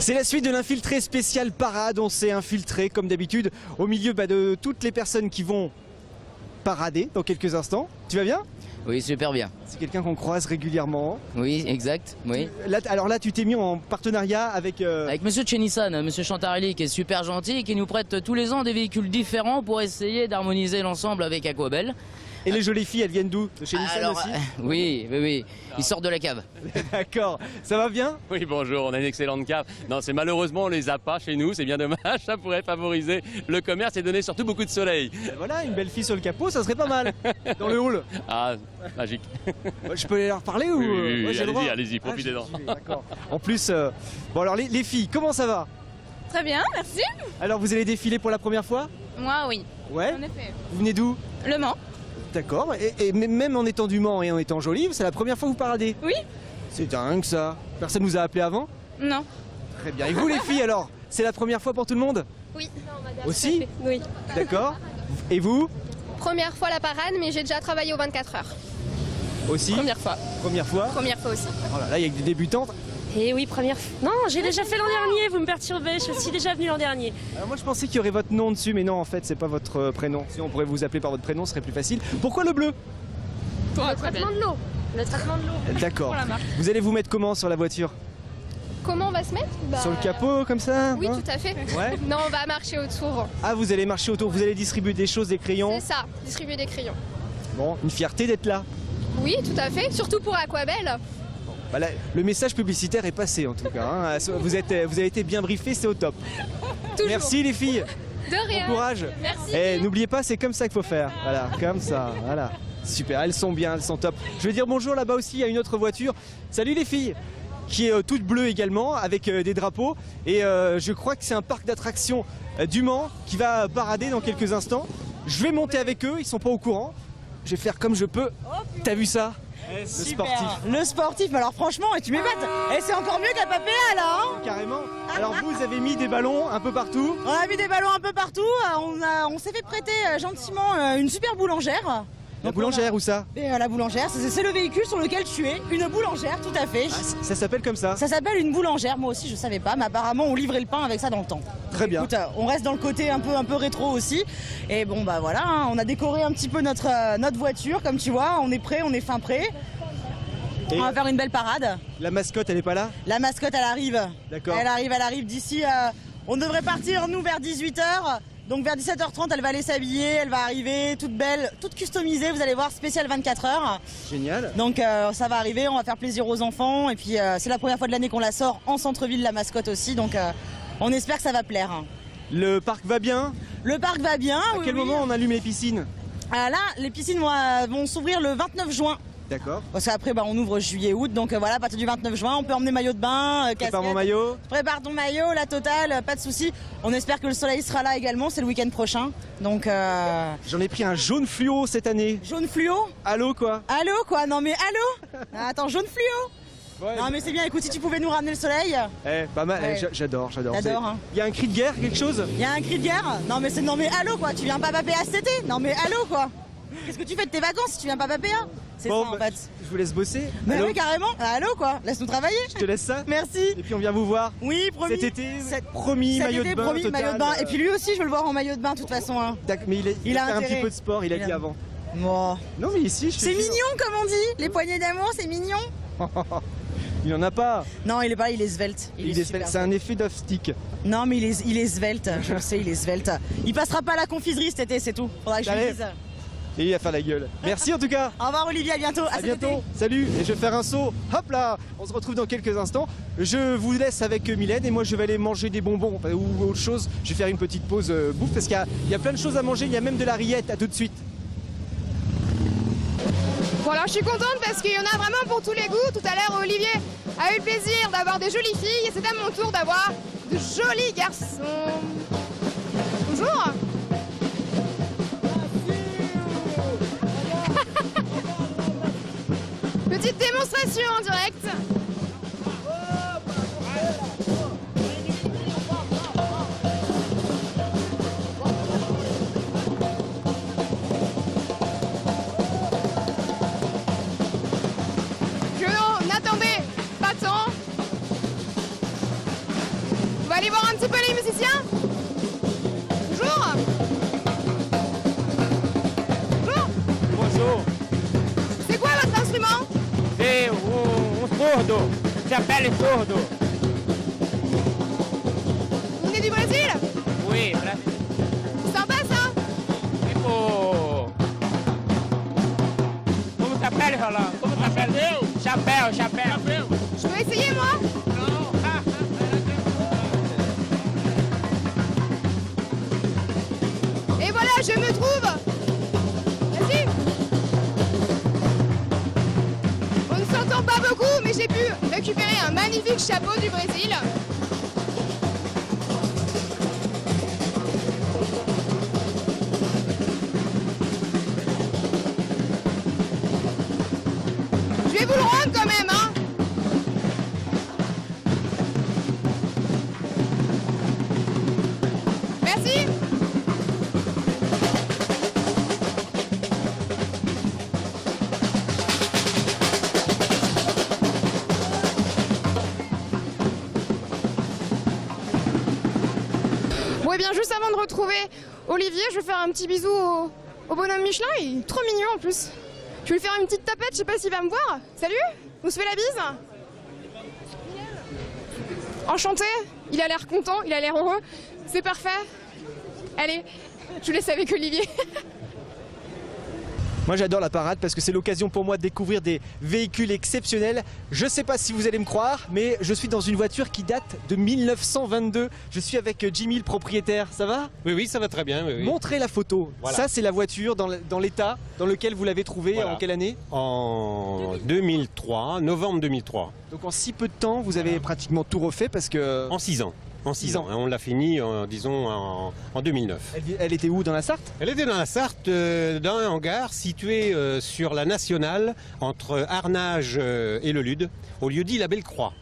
C'est la suite de l'infiltré spécial parade. On s'est infiltré comme d'habitude au milieu de toutes les personnes qui vont parader dans quelques instants. Tu vas bien? Oui, super bien. C'est quelqu'un qu'on croise régulièrement. Oui, exact. Oui. Alors là, tu t'es mis en partenariat avec... Avec Monsieur Chenissan, Monsieur Chantarelli, qui est super gentil et qui nous prête tous les ans des véhicules différents pour essayer d'harmoniser l'ensemble avec Aquabel. Et les jolies filles, elles viennent d'où? De chez Nissan aussi? Oui. Ils sortent de la cave. D'accord. Ça va bien? Oui, bonjour, on a une excellente cave. Non, c'est malheureusement, on les a pas chez nous, c'est bien dommage. Ça pourrait favoriser le commerce et donner surtout beaucoup de soleil. Ben voilà, une belle fille sur le capot, ça serait pas mal. Dans le hall. Ah, magique. Je peux leur parler ou... Oui, Ouais, j'ai le droit. allez-y, profitez-en. D'accord. En plus, bon alors les filles, comment ça va? Très bien, merci. Alors vous allez défiler pour la première fois? Moi, oui. Ouais. En effet. Vous venez d'où? Le Mans. D'accord. Et même en étant du Mans et en étant jolie, c'est la première fois que vous paradez? Oui. C'est dingue ça. Personne vous a appelé avant? Non. Très bien. Et vous les filles alors? C'est la première fois pour tout le monde? Oui. Aussi? Oui. D'accord. Et vous? Première fois la parade, mais j'ai déjà travaillé aux 24 heures. Aussi? Première fois. Première fois? Première fois aussi. Oh là là, il y a que des débutantes. Et oui, première fois. Non, j'ai déjà fait l'an dernier, vous me perturbez, je suis déjà venue l'an dernier. Alors moi je pensais qu'il y aurait votre nom dessus, mais non en fait c'est pas votre prénom. Si on pourrait vous appeler par votre prénom, ce serait plus facile. Pourquoi le bleu? Pour le traitement de l'eau. Le traitement de l'eau. D'accord. Pour la marque. Vous allez vous mettre comment sur la voiture? Comment on va se mettre? Sur le capot comme ça? Oui, hein tout à fait. Ouais. Non, on va marcher autour. Ah, vous allez marcher autour, vous allez distribuer des choses, des crayons. C'est ça, distribuer des crayons. Bon, une fierté d'être là. Oui, tout à fait. Surtout pour Aquabel. Bah là, le message publicitaire est passé en tout cas. Hein. Vous avez été bien briefés, c'est au top. Toujours. Merci les filles. De rien. Bon courage. Merci. Et n'oubliez pas, c'est comme ça qu'il faut faire. Voilà, comme ça. Voilà. Super, elles sont bien, elles sont top. Je vais dire bonjour là-bas aussi, il y a une autre voiture. Salut les filles, qui est toute bleue également, avec des drapeaux. Et je crois que c'est un parc d'attractions du Mans qui va parader dans quelques instants. Je vais monter avec eux, ils sont pas au courant. Je vais faire comme je peux. T'as vu ça? Le sportif. Le sportif, mais alors franchement, et tu m'épates. Et c'est encore mieux que la papéa là, hein. Carrément. Alors vous avez mis des ballons un peu partout. On a mis des ballons un peu partout. On s'est fait prêter gentiment une super boulangère. La boulangère où ça? La boulangère, c'est le véhicule sur lequel tu es. Une boulangère, tout à fait. Ah, ça s'appelle comme ça? Ça s'appelle une boulangère. Moi aussi, je savais pas, mais apparemment, on livrait le pain avec ça dans le temps. Très bien. Écoute, on reste dans le côté un peu rétro aussi. Et bon, bah voilà, hein, on a décoré un petit peu notre voiture, comme tu vois. On est prêt, on est fin prêt. Et on va faire une belle parade. la mascotte, elle est pas là? La mascotte, elle arrive. D'accord. Elle arrive d'ici. On devrait partir, nous, vers 18h. Donc vers 17h30, elle va aller s'habiller, elle va arriver toute belle, toute customisée. Vous allez voir, spécial 24 heures. Génial. Donc ça va arriver, on va faire plaisir aux enfants. Et puis c'est la première fois de l'année qu'on la sort en centre-ville, la mascotte aussi. Donc on espère que ça va plaire. Le parc va bien? Le parc va bien. À quel moment on allume les piscines? Là, les piscines vont s'ouvrir le 29 juin. D'accord. Parce qu'après, on ouvre juillet-août, donc voilà, à partir du 29 juin, on peut emmener maillot de bain, casquette. Prépare mon maillot. Prépare ton maillot, la totale, pas de souci. On espère que le soleil sera là également, c'est le week-end prochain. Donc, J'en ai pris un jaune fluo cette année. jaune fluo. Allô quoi? Allô quoi? Non mais allô? Attends, jaune fluo. Ouais. Non mais c'est bien, écoute, si tu pouvais nous ramener le soleil. Pas mal. Ouais. J'adore. T'adores, hein. Il y a un cri de guerre, quelque chose? Il y a un cri de guerre? Non mais allô quoi? Tu viens pas papéa cet été? Non mais allô quoi? Qu'est-ce que tu fais de tes vacances si tu viens pas papéa? C'est Bon, ça en fait. je vous laisse bosser. Mais Allô? oui carrément. Allô quoi? Laisse-nous travailler. Je te laisse ça. Merci. Et puis on vient vous voir. Oui, promis. Cet été, Cet- promis, Cet maillot été, de bain. promis, total, maillot de bain. Et puis lui aussi, je veux le voir en maillot de bain de toute façon. Hein. Mais il Il a fait un intérêt. petit peu de sport, il a Il dit a- avant. Bon. Non mais ici, je C'est mignon comme on dit. Les poignées d'amour, c'est mignon. Il en a pas. Non, il est pas, il est svelte. Il est super c'est un effet d'off-stick. Non, mais il est svelte. Je le sais, il est svelte. Il passera pas à la confiserie cet été, c'est tout. Faudra que je Allez. le dise. Et il va faire la gueule. Merci en tout cas. Au revoir Olivier, à bientôt. À cet bientôt. été. Salut. Et je vais faire un saut. Hop là. On se retrouve dans quelques instants. Je vous laisse avec Mylène et moi je vais aller manger des bonbons ou autre chose. Je vais faire une petite pause bouffe parce qu'il y a plein de choses à manger. Il y a même de la rillette. À tout de suite. Bon alors je suis contente parce qu'il y en a vraiment pour tous les goûts. Tout à l'heure Olivier a eu le plaisir d'avoir des jolies filles et c'est à mon tour d'avoir de jolis garçons. Bonjour. Petite démonstration en direct. Que l'on n'attendait pas tant. musicien? Bonjour. Bonjour. Bonjour, C'est quoi votre instrument? c'est un sourdo, s'appelle sourdo. Vous venez du Brésil? Oui, Sympa ça. tipo... Como s'appelle, Roland? Como s'appelle? Chapéu, chapéu. Je peux essayer moi? Et voilà, je me trouve. Vas-y. On ne s'entend pas beaucoup, mais j'ai pu récupérer un magnifique chapeau du Brésil. Je vais vous le rendre quand même, hein. Merci. Bon, et bien, juste avant de retrouver Olivier, je vais faire un petit bisou au bonhomme Michelin. Il est trop mignon en plus. Je vais lui faire une petite tapette, je sais pas s'il va me voir. Salut, on se fait la bise. Enchanté, il a l'air content, il a l'air heureux. C'est parfait. Allez, je vous laisse avec Olivier. Moi j'adore la parade parce que c'est l'occasion pour moi de découvrir des véhicules exceptionnels. Je sais pas si vous allez me croire, mais je suis dans une voiture qui date de 1922. Je suis avec Jimmy, le propriétaire. Ça va? Oui, oui, ça va très bien. Oui, oui. Montrez la photo. Voilà. Ça c'est la voiture dans l'état dans lequel vous l'avez trouvée. Voilà. En quelle année? En 2003, novembre 2003. Donc en si peu de temps, vous avez pratiquement tout refait parce que... En 6 ans. En 6 6 ans. Hein, on l'a fini, disons, en 2009. Elle était où? Dans la Sarthe? Elle était dans la Sarthe, dans un hangar situé sur la nationale entre Arnage et le Lude, au lieu-dit La Belle Croix.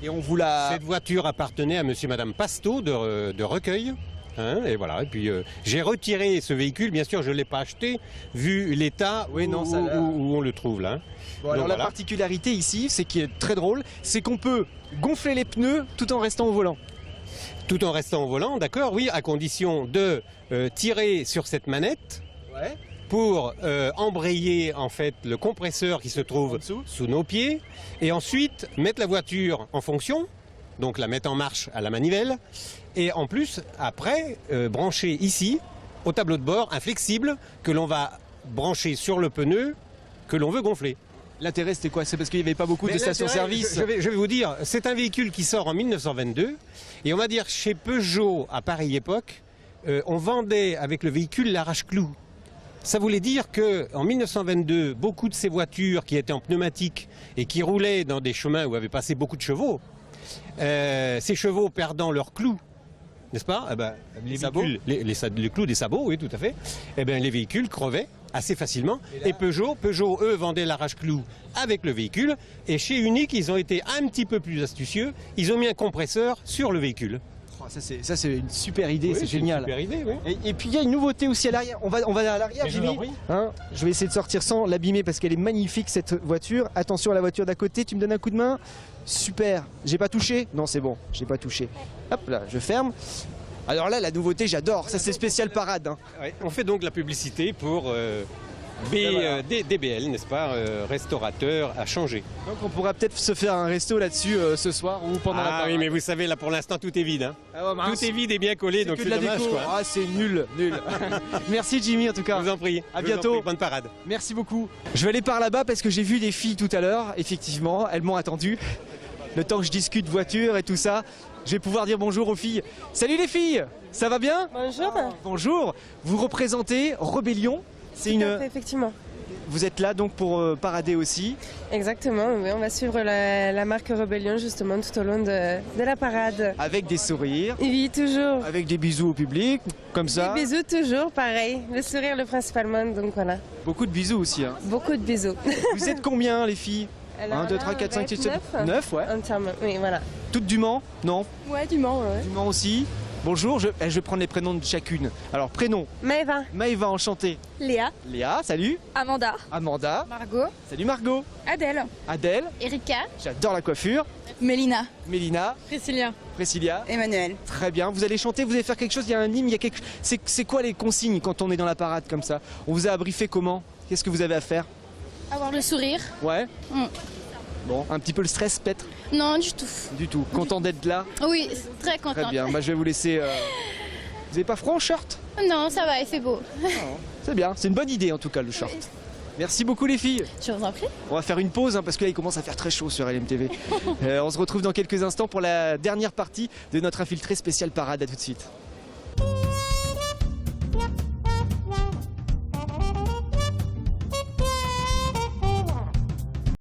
Et on vous l'a... Cette voiture appartenait à monsieur et madame Pasteau de Recueil. Hein, et voilà. Et puis j'ai retiré ce véhicule. Bien sûr, je ne l'ai pas acheté, vu l'état Oui, non, ça où on le trouve là. Bon, alors Donc, la voilà. particularité ici, c'est qui est très drôle, c'est qu'on peut gonfler les pneus tout en restant au volant. Tout en restant au volant, d'accord, oui, à condition de tirer sur cette manette Ouais. pour embrayer en fait le compresseur qui se En trouve dessous. sous nos pieds et ensuite mettre la voiture en fonction, donc la mettre en marche à la manivelle et en plus après brancher ici au tableau de bord un flexible que l'on va brancher sur le pneu que l'on veut gonfler. L'intérêt c'était quoi? C'est parce qu'il n'y avait pas beaucoup de Mais stations-service. je vais vous dire, c'est un véhicule qui sort en 1922 et on va dire chez Peugeot à pareille époque, on vendait avec le véhicule l'arrache-clou. Ça voulait dire qu'en 1922, beaucoup de ces voitures qui étaient en pneumatique et qui roulaient dans des chemins où avaient passé beaucoup de chevaux, ces chevaux perdant leur clou, n'est-ce pas? Eh ben, les sabots. véhicules, les clous des sabots, oui, tout à fait. Eh ben, les véhicules crevaient assez facilement. Et Peugeot, eux, vendaient l'arrache-clou avec le véhicule. Et chez Unique, ils ont été un petit peu plus astucieux. Ils ont mis un compresseur sur le véhicule. Oh, ça c'est une super idée, Oui, c'est une génial. super idée, oui. Et puis il y a une nouveauté aussi à l'arrière. On va à l'arrière, Mais je vous en Jimmy. prie. Hein, je vais essayer de sortir sans l'abîmer parce qu'elle est magnifique cette voiture. Attention à la voiture d'à côté, tu me donnes un coup de main. Super. J'ai pas touché? Non, c'est bon, j'ai pas touché. Hop là, je ferme. Alors là, la nouveauté, j'adore. Ça c'est spécial parade. Hein. Ouais, on fait donc la publicité pour voilà. DBL, n'est-ce pas, restaurateur à changer. Donc on pourra peut-être se faire un resto là-dessus ce soir ou pendant la Ah parade. oui, mais vous savez, là pour l'instant tout est vide. Hein. Ah ouais, mince. Tout est vide et bien collé, C'est donc que c'est de la dommage. déco. Quoi. Ah, c'est nul. Merci Jimmy en tout cas. Je vous en prie. À Je vous en bientôt. prie. Bonne parade. Merci beaucoup. Je vais aller par là-bas parce que j'ai vu des filles tout à l'heure. Effectivement, elles m'ont attendu. Le temps que je discute voiture et tout ça, je vais pouvoir dire bonjour aux filles. Salut les filles, ça va bien? Bonjour. Bonjour. Vous représentez Rebellion. C'est une. Effectivement. Vous êtes là donc pour parader aussi. Exactement, oui, on va suivre la marque Rebellion justement tout au long de la parade. Avec des sourires, Oui, toujours. avec des bisous au public, comme ça. Des bisous toujours, pareil. Le sourire le principalement, donc voilà. Beaucoup de bisous aussi. Hein. Beaucoup de bisous. Vous êtes combien les filles? 1, 2, 3, 4, 5, 6, 7, 9, ouais. Entièrement, oui, voilà. Toutes du Mans? Non. Ouais, du Mans, ouais. Du Mans aussi. Bonjour, je vais prendre les prénoms de chacune. Alors, prénom, Maëva. Maëva, enchanté. Léa. Léa, salut. Amanda. Amanda. Margot. Salut Margot. Adèle. Adèle. Erika. J'adore la coiffure. Mélina. Mélina. Priscilla. Priscilla. Emmanuel. Très bien. Vous allez chanter, vous allez faire quelque chose, il y a un hymne, il y a quelque... C'est quoi les consignes quand on est dans la parade comme ça? On vous a briefé comment? Qu'est-ce que vous avez à faire? Avoir le sourire. Ouais. Mm. Bon, un petit peu le stress peut-être? Non, du tout. Du tout. Content d'être là? Oui, très contente. Très bien. Bah, je vais vous laisser... Vous n'avez pas froid en short? Non, ça va, il fait beau. C'est bien. C'est une bonne idée en tout cas le short. Merci beaucoup les filles. Je vous en prie. On va faire une pause parce que là il commence à faire très chaud sur LMTV. On se retrouve dans quelques instants pour la dernière partie de notre infiltré spécial parade. À tout de suite.